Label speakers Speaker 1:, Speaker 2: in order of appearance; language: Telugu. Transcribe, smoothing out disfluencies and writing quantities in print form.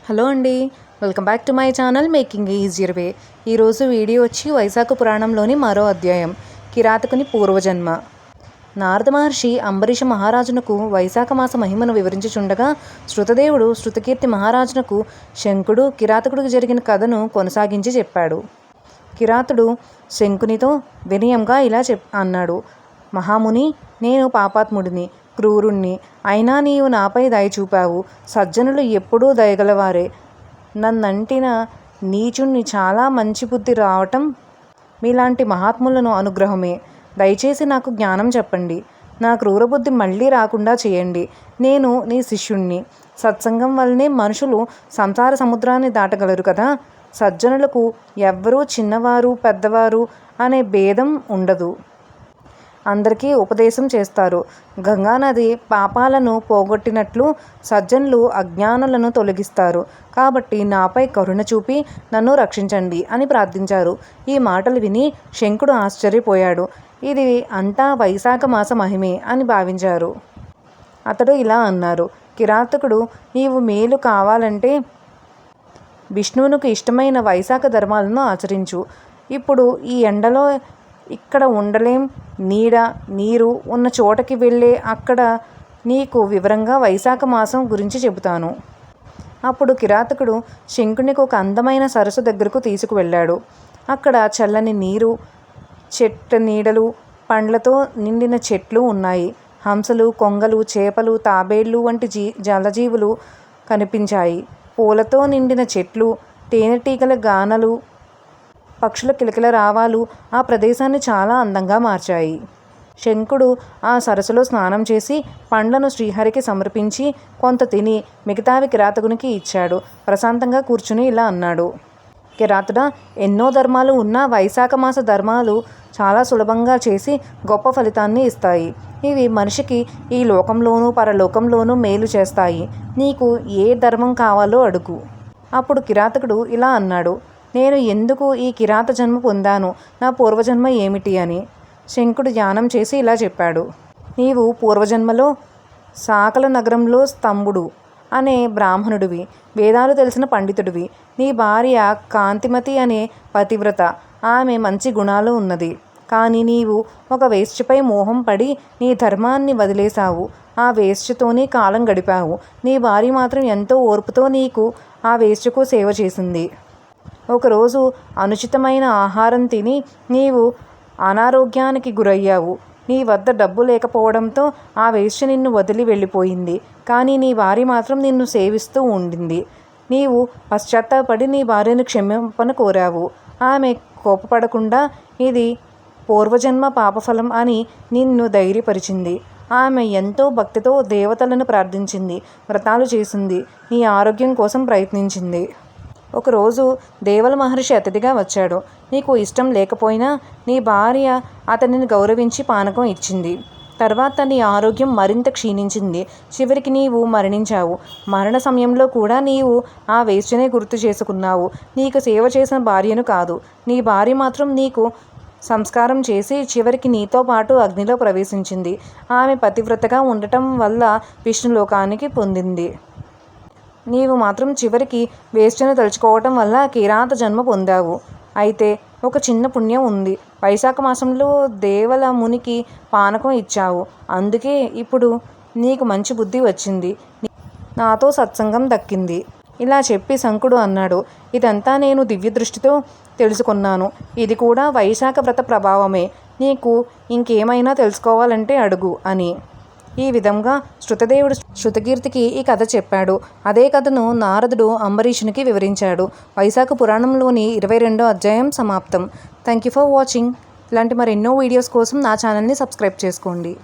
Speaker 1: హలో అండి, welcome back to my channel making easier way. ఈరోజు వీడియో వచ్చి వైశాఖ పురాణంలోని మరో అధ్యాయం, కిరాతకుని పూర్వజన్మ. నారద మహర్షి అంబరీష మహారాజునకు వైశాఖ మాస మహిమను వివరించుచుండగా, శృతదేవుడు శృతకీర్తి మహారాజునకు శంకుడు కిరాతకుడికి జరిగిన కథను కొనసాగించి చెప్పాడు. కిరాతుడు శంకునితో వినయంగా ఇలా అన్నాడు. మహాముని, నేను పాపాత్ముడిని, క్రూరుణ్ణి. అయినా నీవు నాపై దయ చూపావు. సజ్జనులు ఎప్పుడూ దయగలవారే. నన్నంటిన నీచుణ్ణి చాలా మంచి బుద్ధి రావటం మీలాంటి మహాత్ములను అనుగ్రహమే. దయచేసి నాకు జ్ఞానం చెప్పండి. నా క్రూరబుద్ధి మళ్ళీ రాకుండా చేయండి. నేను నీ శిష్యుణ్ణి. సత్సంగం వల్లనే మనుషులు సంసార సముద్రాన్ని దాటగలరు కదా. సజ్జనులకు ఎవ్వరూ చిన్నవారు పెద్దవారు అనే భేదం ఉండదు. అందరికీ ఉపదేశం చేస్తారు. గంగానది పాపాలను పోగొట్టినట్లు సజ్జనులు అజ్ఞానులను తొలగిస్తారు. కాబట్టి నాపై కరుణ చూపి నన్ను రక్షించండి అని ప్రార్థించారు. ఈ మాటలు విని శంకుడు ఆశ్చర్యపోయాడు. ఇది అంతా వైశాఖ మాస మహిమే అని భావించారు. అతడు ఇలా అన్నారు. కిరాతకుడు, నీవు మేలు కావాలంటే విష్ణువునికి ఇష్టమైన వైశాఖ ధర్మాలను ఆచరించు. ఇప్పుడు ఈ ఎండలో ఇక్కడ ఉండలేం. నీడ నీరు ఉన్న చోటకి వెళ్ళే అక్కడ నీకు వివరంగా వైశాఖ మాసం గురించి చెబుతాను. అప్పుడు కిరాతకుడు శంకునికి ఒక అందమైన సరస్సు దగ్గరకు తీసుకువెళ్ళాడు. అక్కడ చల్లని నీరు, చెట్ల నీడలు, పండ్లతో నిండిన చెట్లు ఉన్నాయి. హంసలు, కొంగలు, చేపలు, తాబేళ్లు వంటి జలజీవులు కనిపించాయి. పూలతో నిండిన చెట్లు, తేనెటీగల గానలు, పక్షుల కిలకిల రావాలు ఆ ప్రదేశాన్ని చాలా అందంగా మార్చాయి. శంకుడు ఆ సరస్సులో స్నానం చేసి పండ్లను శ్రీహరికి సమర్పించి కొంత తిని మిగతావి కిరాతకునికి ఇచ్చాడు. ప్రశాంతంగా కూర్చుని ఇలా అన్నాడు. కిరాతుడా, ఎన్నో ధర్మాలు ఉన్నా వైశాఖ మాస ధర్మాలు చాలా సులభంగా చేసి గొప్ప ఫలితాన్ని ఇస్తాయి. ఇవి మనిషికి ఈ లోకంలోనూ పరలోకంలోనూ మేలు చేస్తాయి. నీకు ఏ ధర్మం కావాలో అడుగు. అప్పుడు కిరాతకుడు ఇలా అన్నాడు. నేను ఎందుకు ఈ కిరాత జన్మ పొందాను? నా పూర్వజన్మ ఏమిటి అని. శంకుడు ధ్యానం చేసి ఇలా చెప్పాడు. నీవు పూర్వజన్మలో సాకల నగరంలో స్తంభుడు అనే బ్రాహ్మణుడివి. వేదాలు తెలిసిన పండితుడివి. నీ భార్య కాంతిమతి అనే పతివ్రత. ఆమె మంచి గుణాలు ఉన్నది. కానీ నీవు ఒక వేశ్యపై మోహం పడి నీ ధర్మాన్ని వదిలేశావు. ఆ వేశ్యతోనే కాలం గడిపావు. నీ భార్య మాత్రం ఎంతో ఓర్పుతో నీకు ఆ వేశ్యకు సేవ చేసింది. ఒకరోజు అనుచితమైన ఆహారం తిని నీవు అనారోగ్యానికి గురయ్యావు. నీ వద్ద డబ్బు లేకపోవడంతో ఆ వేశ్య నిన్ను వదిలి వెళ్ళిపోయింది. కానీ నీ భార్య మాత్రం నిన్ను సేవిస్తూ ఉండింది. నీవు పశ్చాత్తాపడి నీ భార్యను క్షమాపణ కోరావు. ఆమె కోపపడకుండా ఇది పూర్వజన్మ పాపఫలం అని నిన్ను ధైర్యపరిచింది. ఆమె ఎంతో భక్తితో దేవతలను ప్రార్థించింది, వ్రతాలు చేసింది, నీ ఆరోగ్యం కోసం ప్రయత్నించింది. ఒకరోజు దేవల మహర్షి అతిథిగా వచ్చాడు. నీకు ఇష్టం లేకపోయినా నీ భార్య అతనిని గౌరవించి పానకం ఇచ్చింది. తర్వాత నీ ఆరోగ్యం మరింత క్షీణించింది. చివరికి నీవు మరణించావు. మరణ సమయంలో కూడా నీవు ఆ వేశ్యనే గుర్తు చేసుకున్నావు. నీకు సేవ చేసిన భార్యను కాదు. నీ భార్య మాత్రం నీకు సంస్కారం చేసి చివరికి నీతో పాటు అగ్నిలో ప్రవేశించింది. ఆమె పతివ్రతగా ఉండటం వల్ల విష్ణులోకానికి పొందింది. నీవు మాత్రం చివరికి వేశ్యను తలుచుకోవటం వల్ల కిరాత జన్మ పొందావు. అయితే ఒక చిన్న పుణ్యం ఉంది. వైశాఖ మాసంలో దేవల మునికి పానకం ఇచ్చావు. అందుకే ఇప్పుడు నీకు మంచి బుద్ధి వచ్చింది. నాతో సత్సంగం దక్కింది. ఇలా చెప్పి శంకుడు అన్నాడు. ఇదంతా నేను దివ్య దృష్టితో తెలుసుకున్నాను. ఇది కూడా వైశాఖ వ్రత ప్రభావమే. నీకు ఇంకేమైనా తెలుసుకోవాలంటే అడుగు అని. ఈ విధంగా శృతదేవుడు శృతకీర్తికి ఈ కథ చెప్పాడు. అదే కథను నారదుడు అంబరీషునికి వివరించాడు. వైశాఖ పురాణంలోని 22వ అధ్యాయం సమాప్తం. Thank you for watching. ఇలాంటి మరెన్నో వీడియోస్ కోసం నా ఛానల్ని సబ్స్క్రైబ్ చేసుకోండి.